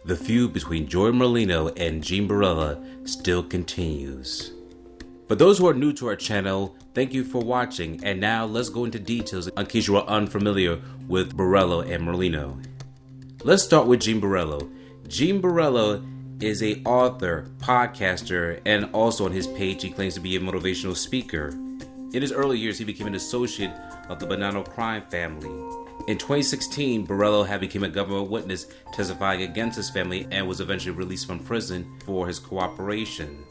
The feud between Joey Merlino and Gene Borrello still continues. For those who are new to our channel, thank you for watching, and now let's go into details in case you are unfamiliar with Borrello and Merlino. Let's start with Gene Borrello. Gene Borrello is an author, podcaster, and also on his page he claims to be a motivational speaker. In his early years, he became an associate of the Bonanno crime family. In 2016, Borrello had become a government witness testifying against his family and was eventually released from prison for his cooperation.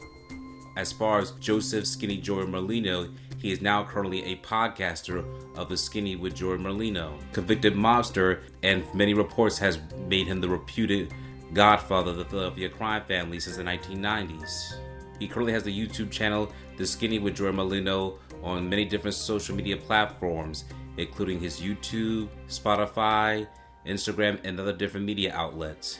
As far as Joseph Skinny Joey Merlino, he is now currently a podcaster of The Skinny with Joey Merlino. Convicted mobster, and many reports has made him the reputed godfather of the Philadelphia crime family since the 1990s. He currently has the YouTube channel The Skinny with Joey Merlino on many different social media platforms, including his YouTube, Spotify, Instagram, and other different media outlets.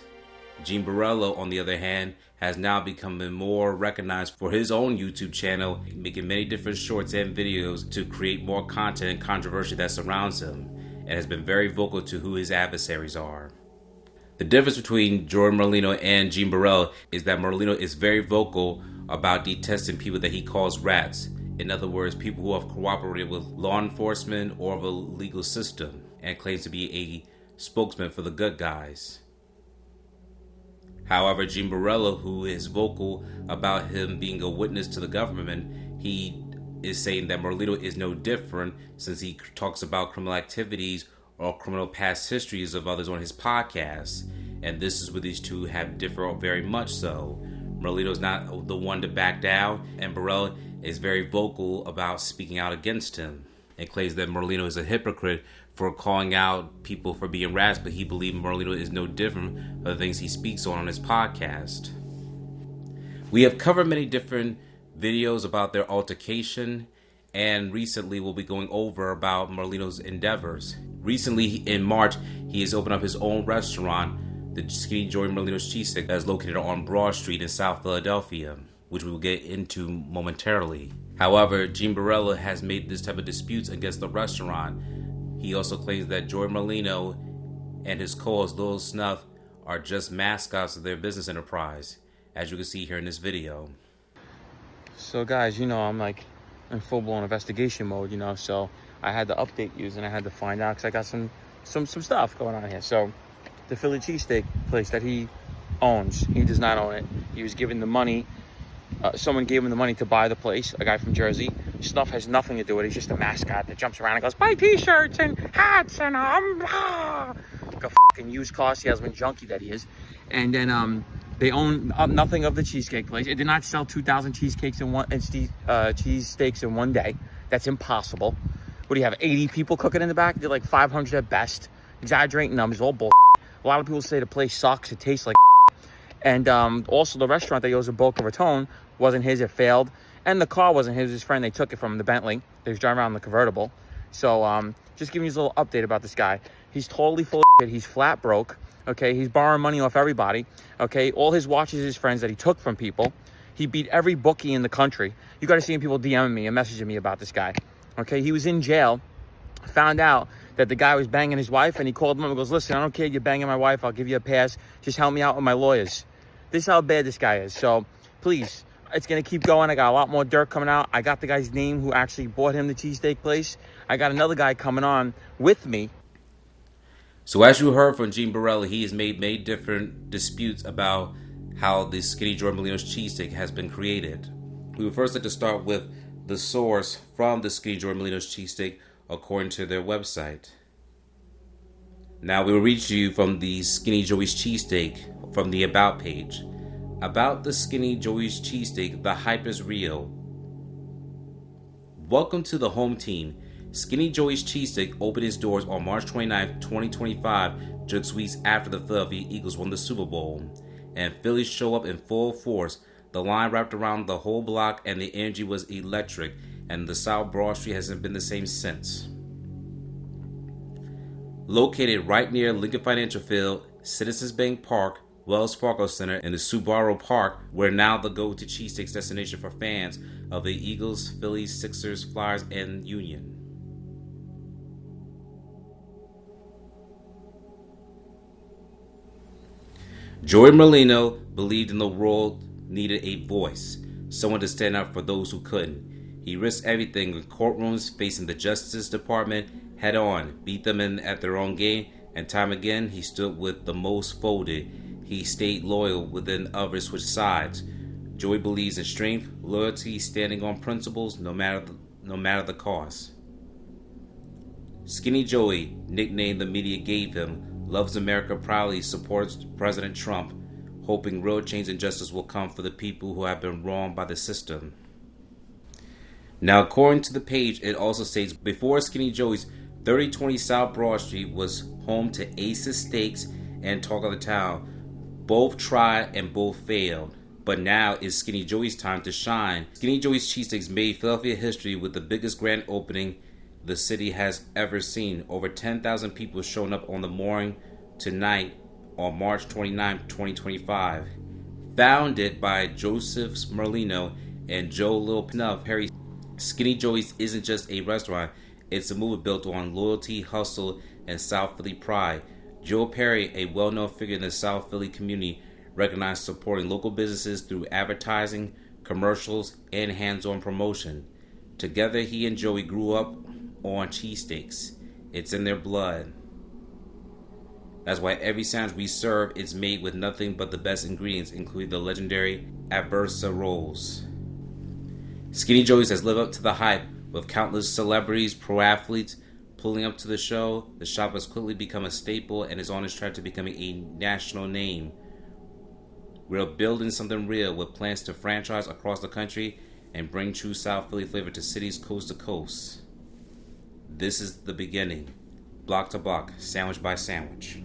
Gene Borrello, on the other hand, has now become more recognized for his own YouTube channel, making many different shorts and videos to create more content and controversy that surrounds him, and has been very vocal to who his adversaries are. The difference between Joey Merlino and Gene Borrello is that Merlino is very vocal about detesting people that he calls rats. In other words, people who have cooperated with law enforcement or the legal system, and claims to be a spokesman for the good guys. However, Gene Borrello, who is vocal about him being a witness to the government, he is saying that Merlino is no different since he talks about criminal activities or criminal past histories of others on his podcast. And this is where these two have differed very much so. Merlino is not the one to back down, and Borrello is very vocal about speaking out against him, and claims that Merlino is a hypocrite for calling out people for being rats, but he believes Merlino is no different from the things he speaks on his podcast. We have covered many different videos about their altercation, and recently we'll be going over about Merlino's endeavors. Recently, in March, he has opened up his own restaurant, the Skinny Joey Merlino's Cheesesteaks, that is located on Broad Street in South Philadelphia, which we will get into momentarily. However, Gene Borrello has made this type of disputes against the restaurant. He also claims that Joey Merlino and his co-host Lil Snuff are just mascots of their business enterprise, as you can see here in this video. So guys, I'm in full-blown investigation mode, so I had to update you and I had to find out because I got some stuff going on here. So the Philly cheesesteak place that he owns, he does not own it. He was given the money. Someone gave him the money to buy the place, a guy from Jersey. Snuff has nothing to do with it. He's just a mascot that jumps around and goes, buy t-shirts and hats and like a fucking used car salesman junkie that he is. And then they own nothing of the cheesecake place. It did not sell 2,000 cheesesteaks in one day. That's impossible. What do you have, 80 people cooking in the back? They're like 500 at best. Exaggerating numbers, all bull. A lot of people say the place sucks. It tastes like and also the restaurant that he owes a Boca Raton wasn't his. It failed. And the car wasn't his friend. They took it from the Bentley. They was driving around in the convertible. So just giving you a little update about this guy. He's totally full of shit. He's flat broke. Okay, he's borrowing money off everybody. Okay, all his watches, his friends that he took from people. He beat every bookie in the country. You got to see people DMing me and messaging me about this guy. Okay, he was in jail. Found out that the guy was banging his wife, and he called him up and goes, listen, I don't care you're banging my wife. I'll give you a pass. Just help me out with my lawyers. This is how bad this guy is. So please, it's going to keep going. I got a lot more dirt coming out. I got the guy's name who actually bought him the cheesesteak place. I got another guy coming on with me. So as you heard from Gene Borrello, he has made many different disputes about how the Skinny Joey Merlino's cheesesteak has been created. We would first like to start with the source from the Skinny Joey Merlino's cheesesteak according to their website. Now we will read to you from the Skinny Joey's cheesesteak from the About page. About the Skinny Joey's cheesesteak, the hype is real. Welcome to the home team. Skinny Joey's cheesesteak opened its doors on March 29, 2025, just weeks after the Philadelphia Eagles won the Super Bowl. And Phillies show up in full force. The line wrapped around the whole block and the energy was electric, and the South Broad Street hasn't been the same since. Located right near Lincoln Financial Field, Citizens Bank Park, Wells Fargo Center, and the Subaru Park, we're now the go-to cheesesteaks destination for fans of the Eagles, Phillies, Sixers, Flyers, and Union. Joey Merlino believed in the world needed a voice, someone to stand up for those who couldn't. He risked everything in courtrooms, facing the Justice Department head on, beat them in at their own game, and time again he stood with the most folded. He stayed loyal within others switched sides. Joey believes in strength, loyalty, standing on principles no matter the cost. Skinny Joey, nickname the media gave him, loves America proudly, supports President Trump, hoping real change and justice will come for the people who have been wronged by the system. Now, according to the page, it also states before Skinny Joey's 3020 South Broad Street was home to Ace's Steaks and Talk of the Town. Both tried and both failed. But now is Skinny Joey's time to shine. Skinny Joey's Cheesesteaks made Philadelphia history with the biggest grand opening the city has ever seen. Over 10,000 people showing up on the morning tonight on March 29, 2025. Founded by Joseph Merlino and Joe Lil Snuff Perry, Skinny Joey's isn't just a restaurant, it's a movement built on loyalty, hustle, and South Philly pride. Joe Perry, a well-known figure in the South Philly community, recognized supporting local businesses through advertising, commercials, and hands-on promotion. Together, he and Joey grew up on cheesesteaks. It's in their blood. That's why every sandwich we serve is made with nothing but the best ingredients, including the legendary adversaries. Skinny Joey's has lived up to the hype, with countless celebrities, pro athletes pulling up to the show. The shop has quickly become a staple and is on its track to becoming a national name. We're building something real with plans to franchise across the country and bring true South Philly flavor to cities coast to coast. This is the beginning. Block to block, sandwich by sandwich.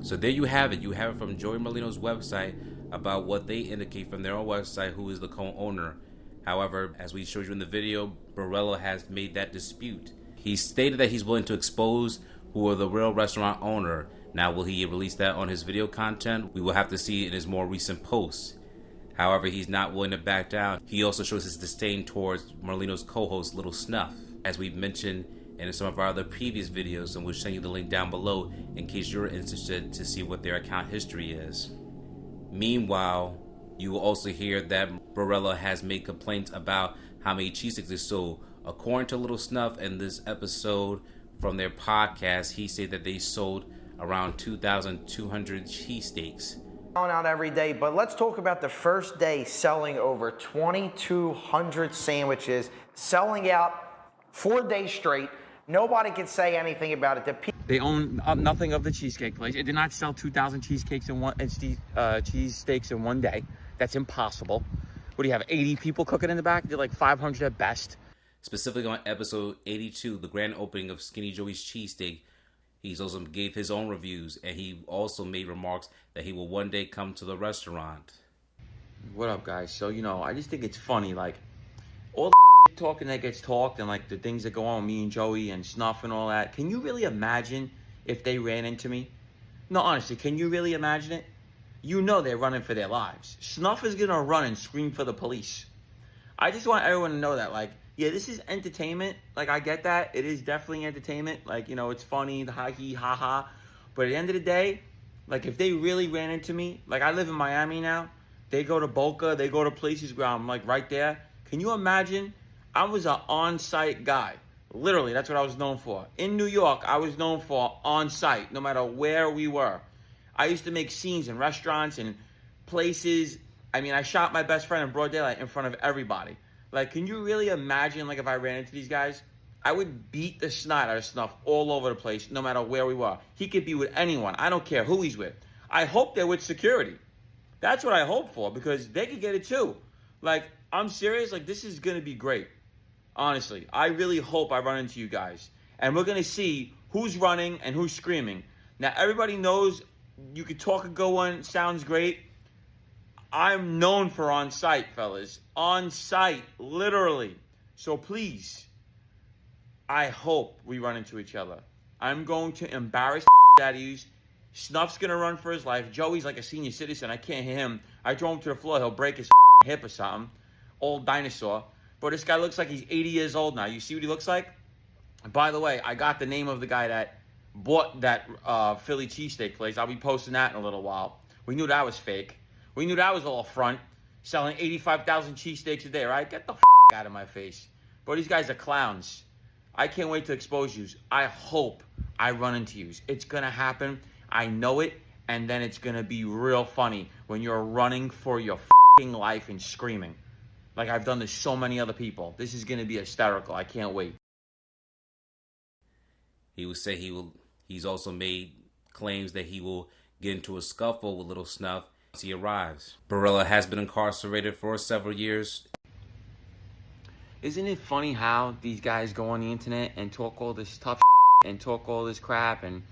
So there you have it. You have it from Joey Merlino's website about what they indicate from their own website who is the co-owner. However, as we showed you in the video, Borrello has made that dispute. He stated that he's willing to expose who are the real restaurant owner. Now, will he release that on his video content? We will have to see in his more recent posts. However, he's not willing to back down. He also shows his disdain towards Merlino's co-host, Little Snuff. As we've mentioned in some of our other previous videos, and we'll send you the link down below in case you're interested to see what their account history is. Meanwhile, you will also hear that Borrello has made complaints about how many cheesesteaks they sold. According to Little Snuff in this episode from their podcast, he said that they sold around 2,200 cheesesteaks. Out every day, but let's talk about the first day selling over 2,200 sandwiches, selling out 4 days straight. Nobody can say anything about it. They own nothing of the cheesecake place. It did not sell 2,000 cheesesteaks in one day. That's impossible. What do you have, 80 people cooking in the back? They're like 500 at best. Specifically on episode 82, the grand opening of Skinny Joey's Cheesesteak, he also gave his own reviews, and he also made remarks that he will one day come to the restaurant. What up, guys? So, I just think it's funny, like, all the talking that gets talked and, like, the things that go on with me and Joey and Snuff and all that. Can you really imagine if they ran into me? No, honestly, can you really imagine it? You know they're running for their lives. Snuff is going to run and scream for the police. I just want everyone to know that, like, yeah, this is entertainment. Like, I get that. It is definitely entertainment. Like, it's funny, the ha-he, ha-ha. But at the end of the day, like, if they really ran into me, like, I live in Miami now. They go to Boca. They go to places where I'm, like, right there. Can you imagine? I was an on-site guy. Literally, that's what I was known for. In New York, I was known for on-site, no matter where we were. I used to make scenes in restaurants and places. I mean, I shot my best friend in broad daylight in front of everybody. Like, can you really imagine, like, if I ran into these guys? I would beat the snot out of Snuff all over the place, no matter where we were. He could be with anyone. I don't care who he's with. I hope they're with security. That's what I hope for, because they could get it too. Like, I'm serious. Like, this is going to be great. Honestly, I really hope I run into you guys. And we're going to see who's running and who's screaming. Now, everybody knows you could talk and go on. Sounds great. I'm known for on-site, fellas. On-site, literally. So please, I hope we run into each other. I'm going to embarrass out of you. Snuff's going to run for his life. Joey's like a senior citizen. I can't hit him. I throw him to the floor. He'll break his hip or something. Old dinosaur. But this guy looks like he's 80 years old now. You see what he looks like? By the way, I got the name of the guy that bought that Philly cheesesteak place. I'll be posting that in a little while. We knew that was fake. We knew that was all a front. Selling 85,000 cheesesteaks a day, right? Get the out of my face. Bro, these guys are clowns. I can't wait to expose you. I hope I run into you. It's going to happen. I know it. And then it's going to be real funny when you're running for your life and screaming. Like I've done to so many other people. This is going to be hysterical. I can't wait. He will say he's also made claims that he will get into a scuffle with Little Snuff once he arrives. Borrello has been incarcerated for several years. Isn't it funny how these guys go on the internet and talk all this tough and talk all this crap, and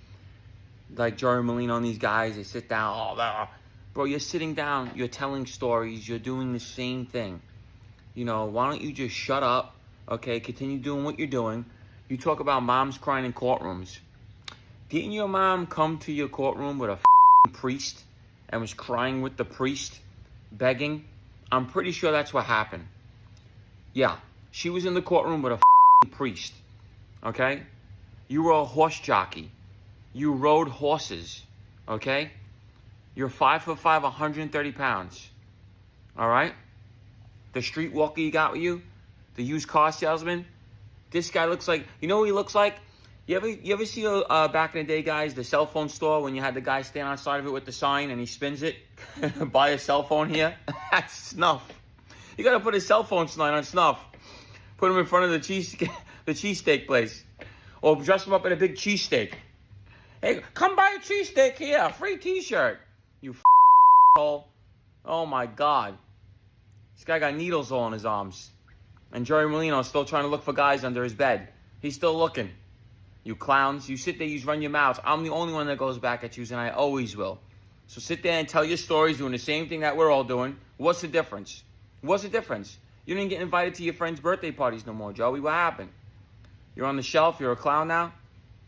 like Joey Merlino and these guys, they sit down, oh, blah. Bro, you're sitting down, you're telling stories, you're doing the same thing. You know, why don't you just shut up, okay, continue doing what you're doing. You talk about moms crying in courtrooms. Didn't your mom come to your courtroom with a priest and was crying with the priest, begging? I'm pretty sure that's what happened. Yeah, she was in the courtroom with a priest, okay? You were a horse jockey. You rode horses, okay? You're 5'5", 130 pounds, all right? The streetwalker you got with you, the used car salesman, this guy looks like, you know who he looks like? You ever see back in the day, guys, the cell phone store when you had the guy stand outside of it with the sign and he spins it? Buy a cell phone here? That's Snuff. You got to put a cell phone sign on Snuff. Put him in front of the cheesesteak place. Or dress him up in a big cheesesteak. Hey, come buy a cheesesteak here. Free t-shirt. You hole. Oh, my God. This guy got needles all in his arms. And Joey Merlino is still trying to look for guys under his bed. He's still looking. You clowns. You sit there, you run your mouths. I'm the only one that goes back at you, and I always will. So sit there and tell your stories doing the same thing that we're all doing. What's the difference? What's the difference? You didn't get invited to your friends' birthday parties no more, Joey. What happened? You're on the shelf. You're a clown now?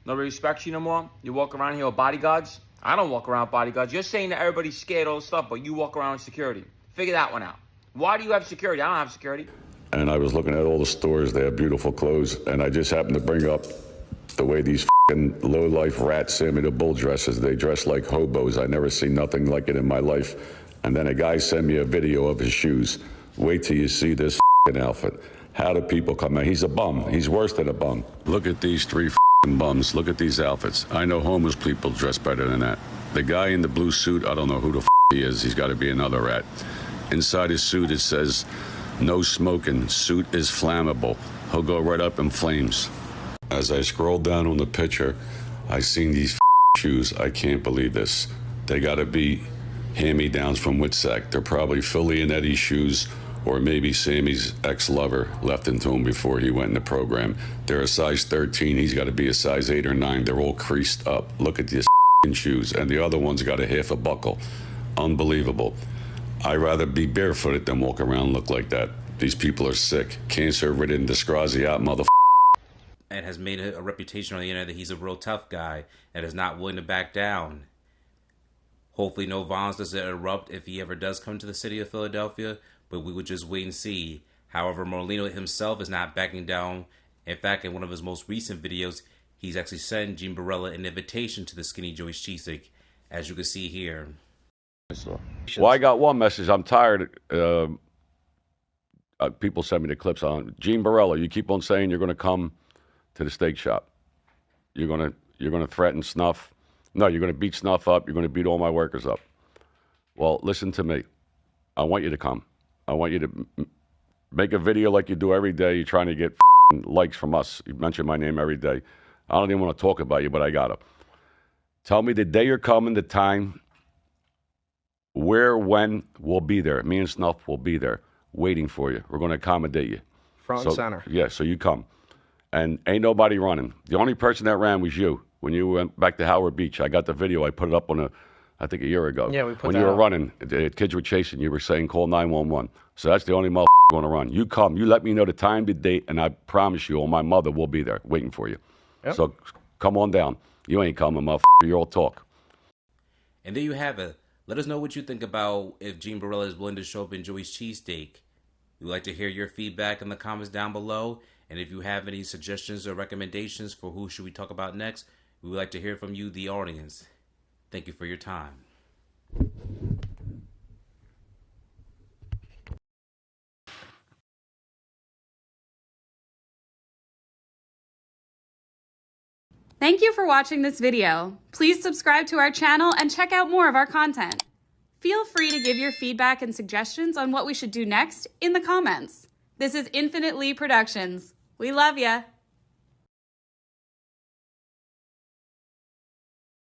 Nobody respects you no more? You walk around here with bodyguards? I don't walk around with bodyguards. You're saying that everybody's scared of all this stuff, but you walk around with security. Figure that one out. Why do you have security? I don't have security. And I was looking at all the stores. They have beautiful clothes. And I just happened to bring up the way these low-life rats send me the bull dresses. They dress like hobos. I never seen nothing like it in my life. And then a guy sent me a video of his shoes. Wait till you see this outfit. How do people come out? He's a bum. He's worse than a bum. Look at these three bums. Look at these outfits. I know homeless people dress better than that. The guy in the blue suit, I don't know who the he is. He's got to be another rat. Inside his suit, it says, no smoking. Suit is flammable. He'll go right up in flames. As I scrolled down on the picture, I seen these shoes. I can't believe this. They got to be hand-me-downs from Witsack. They're probably Philly and Eddie's shoes, or maybe Sammy's ex-lover left them to him before he went in the program. They're a size 13. He's got to be a size 8 or 9. They're all creased up. Look at these shoes. And the other one's got a half a buckle. Unbelievable. I'd rather be barefooted than walk around and look like that. These people are sick. Cancer-ridden, disgrazi out motherfucker. And has made a reputation on the internet that he's a real tough guy and is not willing to back down. Hopefully no violence doesn't erupt if he ever does come to the city of Philadelphia, but we would just wait and see. However, Merlino himself is not backing down. In fact, in one of his most recent videos, he's actually sent Gene Borrello an invitation to the Skinny Joey's Cheesesteak, as you can see here. Well, I got one message. I'm tired. People send me the clips on Gene Borrello. You keep on saying you're going to come to the steak shop. You're gonna threaten Snuff. No, you're gonna beat Snuff up. You're gonna beat all my workers up. Well, listen to me. I want you to come. I want you to make a video like you do every day. You're trying to get likes from us. You mention my name every day. I don't even want to talk about you, but I gotta. Tell me the day you're coming, the time, where, when. We'll be there. Me and Snuff will be there, waiting for you. We're gonna accommodate you. Front and center. Yeah, so you come. And ain't nobody running. The only person that ran was you. When you went back to Howard Beach, I got the video. I put it up on I think a year ago. Yeah, we put when that you were up. running, the kids were chasing. You were saying call 911. So that's the only motherfucker going to run. You come. You let me know the time, the date, and I promise you, or my mother will be there waiting for you. Yep. So come on down. You ain't coming, motherfucker. You're all talk. And there you have it. Let us know what you think about if Gene Borrello is willing to show up in Joey's Cheesesteak. We'd like to hear your feedback in the comments down below. And if you have any suggestions or recommendations for who should we talk about next, We would like to hear from you, the audience. Thank you for your time. Thank you for watching this video. Please subscribe to our channel and check out more of our content. Feel free to give your feedback and suggestions on what we should do next in the comments. This is Infinite Lee Productions. We love ya.